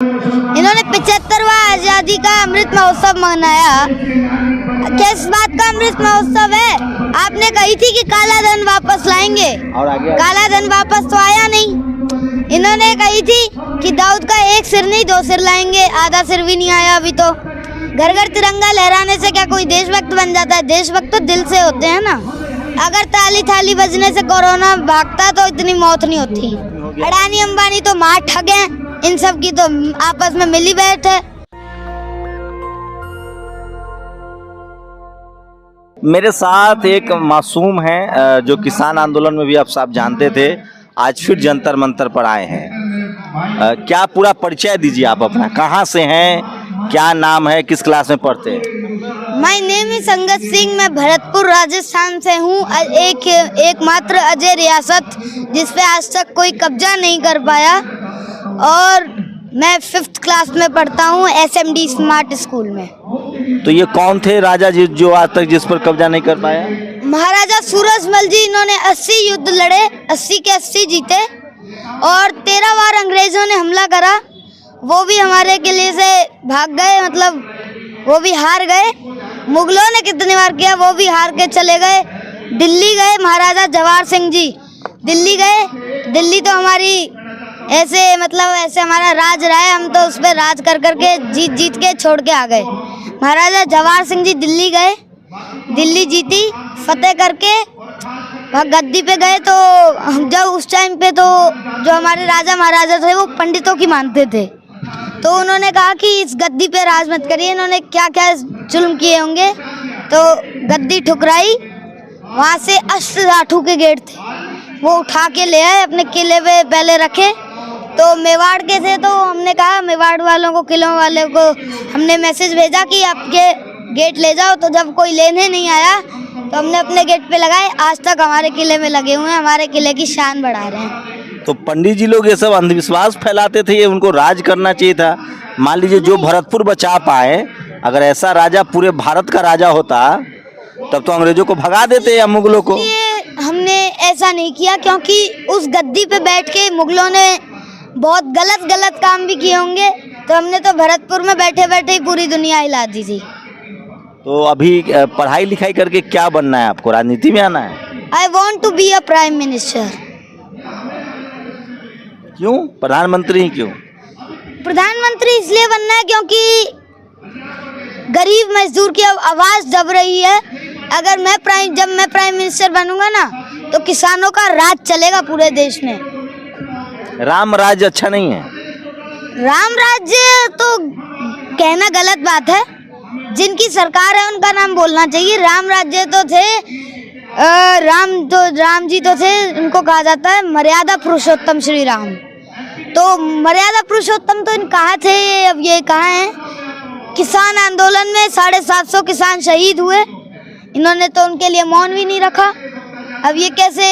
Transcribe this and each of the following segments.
इन्होंने 75वां आजादी का अमृत महोत्सव मनाया। किस बात का अमृत महोत्सव है? आपने कही थी कि काला धन वापस लाएंगे, और काला धन वापस तो आया नहीं। इन्होंने कही थी कि दाऊद का एक सिर नहीं 2 सिर लाएंगे, आधा सिर भी नहीं आया अभी तो। घर घर तिरंगा लहराने से क्या कोई देशभक्त बन जाता है? देशभक्त तो दिल से होते हैं ना। अगर ताली थाली बजने से कोरोना भागता तो इतनी मौत नहीं होती। अडानी अंबानी तो मार ठग हैं, इन सब की तो आपस में मिली बैठ है। मेरे साथ एक मासूम है जो किसान आंदोलन में भी आप सब जानते थे, आज फिर जंतर मंतर पर आए हैं। क्या पूरा परिचय दीजिए आप अपना, कहाँ से हैं, क्या नाम है, किस क्लास में पढ़ते हैं? माय नेम इज संगत सिंह, मैं भरतपुर राजस्थान से हूँ। एकमात्र अजय रियासत जिस पे आज तक कोई कब्जा नहीं कर पाया, और मैं 5th क्लास में पढ़ता हूँ SMD स्मार्ट स्कूल में। तो ये कौन थे राजा जी जो आज तक जिस पर कब्जा नहीं कर पाया? महाराजा सूरजमल जी। इन्होंने 80 युद्ध लड़े, 80 के 80 जीते, और 13 बार अंग्रेजों ने हमला करा, वो भी हमारे किले से भाग गए, मतलब वो भी हार गए। मुगलों ने कितनी बार किया, वो भी हार के चले गए। दिल्ली गए महाराजा जवाहर सिंह जी, दिल्ली गए। दिल्ली तो हमारी ऐसे हमारा राज रहा है, हम तो उस पर राज कर करके जीत के छोड़ के आ गए। महाराजा जवाहर सिंह जी दिल्ली गए, दिल्ली जीती, फतेह करके वहाँ गद्दी पे गए। तो जब उस टाइम पे तो जो हमारे राजा महाराजा थे वो पंडितों की मानते थे, तो उन्होंने कहा कि इस गद्दी पे राज मत करिए। इन्होंने क्या क्या जुल्म किए होंगे, तो गद्दी ठुकराई। वहाँ से अष्टधातु के गेट थे, वो उठा के ले आए, अपने किले पे पहले रखे। तो मेवाड़ के थे, तो हमने कहा मेवाड़ वालों को, किलों वाले को हमने मैसेज भेजा कि आपके गेट ले जाओ। तो जब कोई लेने नहीं आया तो हमने अपने गेट पे लगाए। आज तक हमारे किले में लगे हुए हैं, हमारे किले की शान बढ़ा रहे हैं। तो पंडित जी लोग ये सब अंधविश्वास फैलाते थे, ये उनको राज करना चाहिए था। मान लीजिए जो भरतपुर बचा पाए, अगर ऐसा राजा पूरे भारत का राजा होता तब तो अंग्रेजों को भगा देते या मुगलों को। हमने ऐसा नहीं किया, क्योंकि उस गद्दी पे बैठ के मुगलों ने बहुत गलत काम भी किए होंगे, तो हमने तो भरतपुर में बैठे बैठे ही पूरी दुनिया हिला दी थी। तो अभी पढ़ाई लिखाई करके क्या बनना है आपको, राजनीति में आना है? I want to be a prime minister. क्यों प्रधानमंत्री ही क्यों? प्रधानमंत्री इसलिए बनना है क्योंकि गरीब मजदूर की आवाज दब रही है। अगर जब मैं प्राइम मिनिस्टर बनूंगा ना, तो किसानों का राज चलेगा पूरे देश में। राम राज्य अच्छा नहीं है? राम राज्य तो कहना गलत बात है, जिनकी सरकार है उनका नाम बोलना चाहिए। राम राज्य तो थे, राम जी तो थे, उनको कहा जाता है मर्यादा पुरुषोत्तम श्री राम। तो मर्यादा पुरुषोत्तम तो इन कहाँ थे, अब ये कहाँ हैं? किसान आंदोलन में 750 किसान शहीद हुए, इन्होंने तो उनके लिए मौन भी नहीं रखा। अब ये कैसे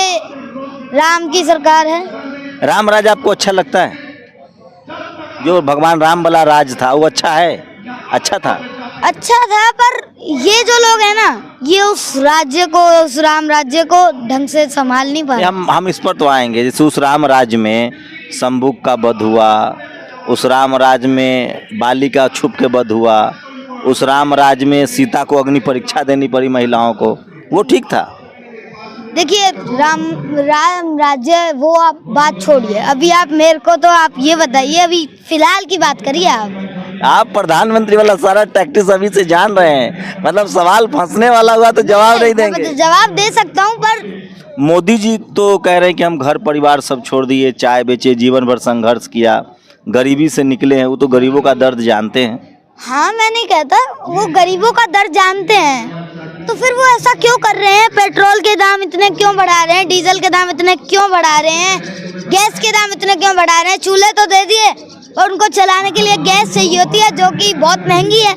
राम की सरकार है? राम राज आपको अच्छा लगता है? जो भगवान राम वाला राज था वो अच्छा है? अच्छा था? अच्छा था, पर ये जो लोग हैं ना, ये उस राज्य को, उस राम राज्य को ढंग से संभाल नहीं पाए। हम इस पर तो आएंगे। जैसे उस राम राज्य में शंभुक का वध हुआ, उस राम राज्य में बाली का छुप के वध हुआ, उस राम राज्य में सीता को अग्नि परीक्षा देनी पड़ी महिलाओं को, वो ठीक था? देखिए राम राज्य वो आप बात छोड़िए, अभी आप मेरे को तो आप ये बताइए, अभी फिलहाल की बात करिए। आप प्रधानमंत्री वाला सारा टैक्टिस अभी से जान रहे हैं, मतलब सवाल फंसने वाला हुआ तो जवाब नहीं देंगे। तो जवाब दे सकता हूँ, पर मोदी जी तो कह रहे हैं कि हम घर परिवार सब छोड़ दिए, चाय बेचे, जीवन भर संघर्ष किया, गरीबी से निकले हैं। वो तो गरीबों का दर्द जानते हैं। हाँ, मैं नहीं कहता, वो गरीबों का दर्द जानते हैं, तो फिर वो ऐसा क्यों कर रहे हैं? पेट्रोल के दाम इतने क्यों बढ़ा रहे हैं? डीजल के दाम इतने क्यों बढ़ा रहे हैं? गैस के दाम इतने क्यों बढ़ा रहे हैं? चूल्हे तो दे दिए, और उनको चलाने के लिए गैस चाहिए होती है, जो कि बहुत महंगी है।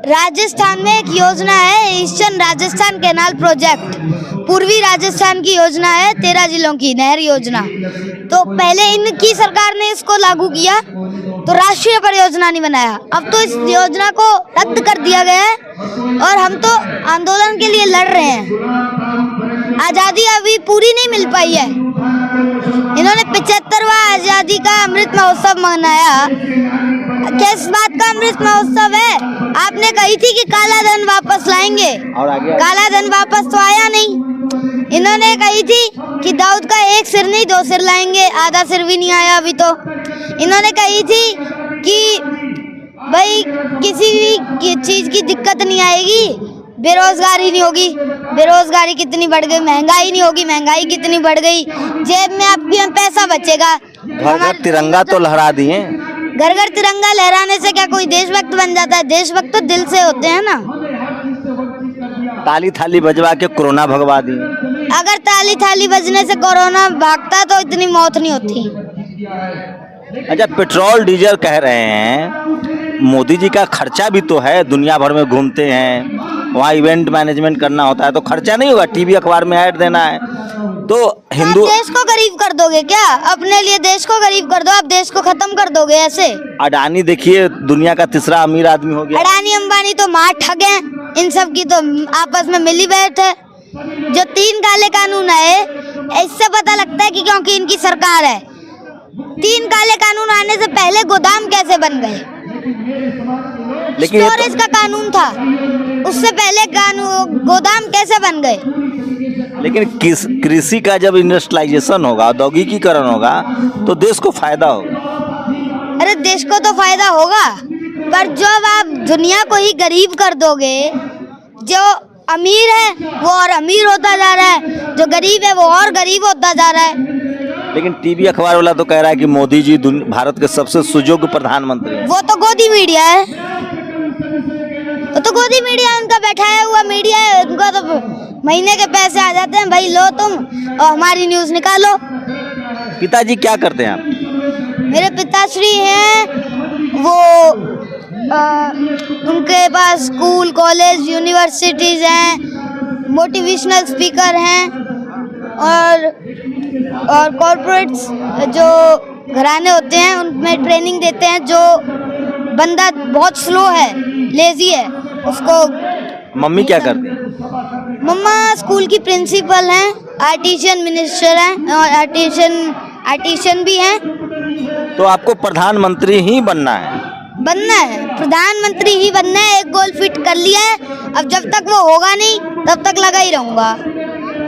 राजस्थान में एक योजना है, ईस्टर्न राजस्थान कैनाल प्रोजेक्ट, पूर्वी राजस्थान की योजना है, 13 जिलों की नहर योजना। तो पहले इनकी सरकार ने इसको लागू किया, तो राष्ट्रीय परियोजना नहीं बनाया। अब तो इस योजना को रद्द कर दिया गया है, और हम तो आंदोलन के लिए लड़ रहे हैं। आज़ादी अभी पूरी नहीं मिल पाई है, इन्होंने 75वां आजादी का अमृत महोत्सव मनाया। किस बात का अमृत महोत्सव है? आपने कही थी कि काला धन वापस लाएंगे, और आगे काला धन वापस तो आया नहीं। इन्होंने कही थी कि दाऊद का एक सिर नहीं 2 सिर लाएंगे, आधा सिर भी नहीं आया अभी तो। इन्होंने कही थी कि भाई किसी भी चीज़ की दिक्कत नहीं आएगी, बेरोजगारी नहीं होगी। बेरोजगारी कितनी बढ़ गई, महंगाई नहीं होगी, महंगाई कितनी बढ़ गई, जेब में आपके पैसा बचेगा। घर घर तिरंगा तो लहरा दिए। घर घर तिरंगा लहराने से क्या कोई देशभक्त बन जाता है? देशभक्त तो दिल से होते हैं ना। ताली थाली बजवा के कोरोना भगवा दिए। अगर ताली थाली बजने से कोरोना भागता तो इतनी मौत नहीं होती। अच्छा, पेट्रोल डीजल कह रहे हैं, मोदी जी का खर्चा भी तो है, दुनिया भर में घूमते हैं, वहाँ इवेंट मैनेजमेंट करना होता है, तो खर्चा नहीं होगा? टीवी अखबार में ऐड देना है तो हिंदू। आप देश को गरीब कर दोगे क्या? अपने लिए देश को गरीब कर दो, आप देश को खत्म कर दोगे ऐसे? अडानी देखिए दुनिया का तीसरा अमीर आदमी हो गया। अडानी अंबानी तो मार ठग हैं, इन सब की तो आपस में मिली बैठ है। जो 3 काले कानून है, इससे पता लगता है कि क्योंकि इनकी सरकार है। 3 काले कानून आने से पहले गोदाम कैसे बन गए? लेकिन स्टोरेज का कानून था, उससे पहले कानून गोदाम कैसे बन गए? लेकिन कृषि का जब इंडस्ट्रियलाइजेशन होगा, औद्योगिकीकरण होगा, तो देश को फायदा होगा। अरे देश को तो फायदा होगा, पर जब आप दुनिया को ही गरीब कर दोगे, जो अमीर है वो और अमीर होता जा रहा है, जो गरीब है वो और गरीब होता जा रहा है। लेकिन टीवी अखबार वाला तो कह रहा है कि मोदी जी भारत के सबसे सुयोग्य प्रधानमंत्री हैं। वो तो गोदी मीडिया है, वो तो गोदी मीडिया, उनका बैठाया हुआ मीडिया है। उनका तो महीने के पैसे आ जाते हैं, भाई लो तुम और हमारी न्यूज़ निकालो। पिताजी क्या करते हैं आप? मेरे पिताश्री हैं वो उनके पास स्कूल, कॉलेज, यूनिवर्सिटीज़ हैं, मोटिवेशनल स्पीकर हैं और कॉर्पोरेट्स जो घराने होते हैं उनमें ट्रेनिंग देते हैं। जो बंदा बहुत स्लो है, लेजी है, उसको। मम्मी क्या करती हैं? मम्मा स्कूल की प्रिंसिपल हैं, आर्टिशियन मिनिस्टर हैं और आर्टिशियन भी हैं। तो आपको प्रधानमंत्री ही बनना है? बनना है, प्रधानमंत्री ही बनना है। एक गोल फिट कर लिया है, अब जब तक वो होगा नहीं तब तक लगा ही रहूंगा।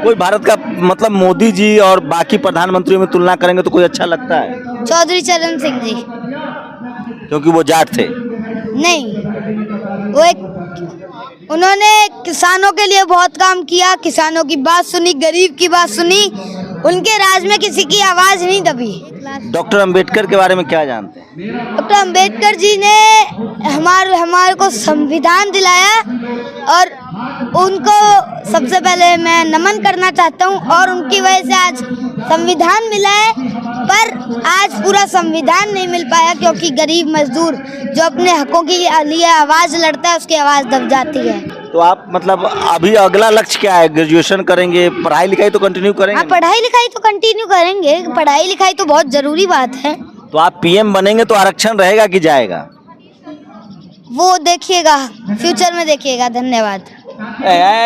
कोई भारत का मतलब मोदी जी और बाकी प्रधानमंत्रियों में तुलना करेंगे तो कोई अच्छा लगता है? चौधरी चरण सिंह जी। क्योंकि वो जाट थे? नहीं, वो उन्होंने किसानों के लिए बहुत काम किया, किसानों की बात सुनी, गरीब की बात सुनी। उनके राज में किसी की आवाज़ नहीं दबी। डॉक्टर अंबेडकर के बारे में क्या जानते हैं? डॉक्टर अंबेडकर जी ने हमारे को संविधान दिलाया और उनको सबसे पहले मैं नमन करना चाहता हूँ। और उनकी वजह से आज संविधान मिला है, पर आज पूरा संविधान नहीं मिल पाया क्योंकि गरीब मजदूर जो अपने हकों के लिए आवाज़ लड़ता है, उसकी आवाज़ दब जाती है। तो आप मतलब अभी अगला लक्ष्य क्या है? ग्रेजुएशन करेंगे, पढ़ाई लिखाई तो कंटिन्यू करेंगे? हाँ, पढ़ाई लिखाई तो कंटिन्यू करेंगे। पढ़ाई लिखाई तो बहुत ज़रूरी बात है। तो आप पीएम बनेंगे तो आरक्षण रहेगा कि जाएगा? वो देखिएगा, फ्यूचर में देखिएगा। धन्यवाद।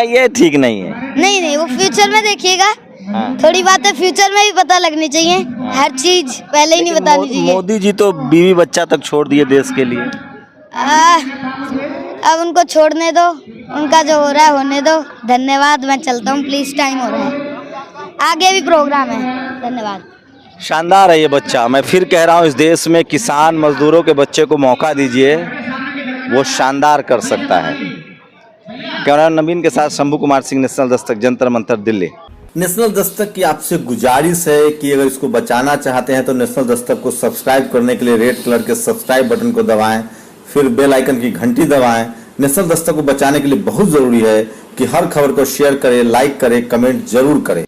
ये ठीक नहीं है। नहीं, वो फ्यूचर में देखिएगा। हाँ। थोड़ी बातें फ्यूचर में भी पता लगनी चाहिए। हर चीज पहले ही नहीं बतानी चाहिए। मोदी जी तो बीवी बच्चा तक छोड़ दिए देश के लिए। अब उनको छोड़ने दो, उनका जो हो रहा है होने दो। धन्यवाद, मैं चलता हूँ, प्लीज टाइम हो रहा है, आगे भी प्रोग्राम है। धन्यवाद। शानदार है ये बच्चा। मैं फिर कह रहा हूँ, इस देश में किसान मजदूरों के बच्चे को मौका दीजिए, वो शानदार कर सकता है। कैमरा नवीन के साथ शंभू कुमार सिंह, नेशनल दस्तक, जंतर मंतर, दिल्ली। नेशनल दस्तक की आपसे गुजारिश है कि अगर इसको बचाना चाहते हैं तो नेशनल दस्तक को सब्सक्राइब करने के लिए रेड कलर के सब्सक्राइब बटन को दबाएं, फिर बेल आइकन की घंटी दबाएं। नेशनल दस्तक को बचाने के लिए बहुत जरूरी है कि हर खबर को शेयर करें, लाइक करें, कमेंट जरूर करें।